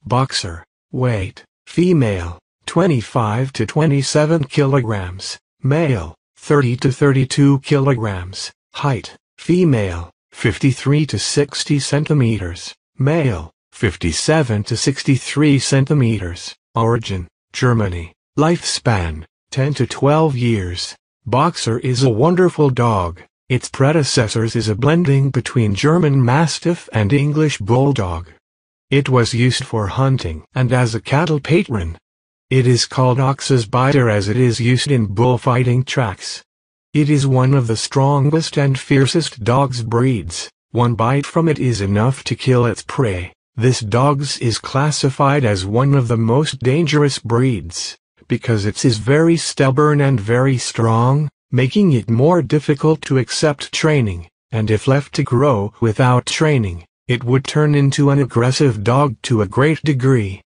Boxer. Weight: female, 25 to 27 kilograms, male, 30 to 32 kilograms. Height: female, 53 to 60 centimeters, male, 57 to 63 centimeters. Origin: Germany. Lifespan: 10 to 12 years. Boxer is a wonderful dog. Its predecessors is a blending between German Mastiff and English Bulldog. It was used for hunting and as a cattle patron. It is called ox's biter as it is used in bullfighting tracks. It is one of the strongest and fiercest dogs breeds. One bite from it is enough to kill its prey. This dog is classified as one of the most dangerous breeds, because it is very stubborn and very strong, making it more difficult to accept training, and if left to grow without training, it would turn into an aggressive dog to a great degree.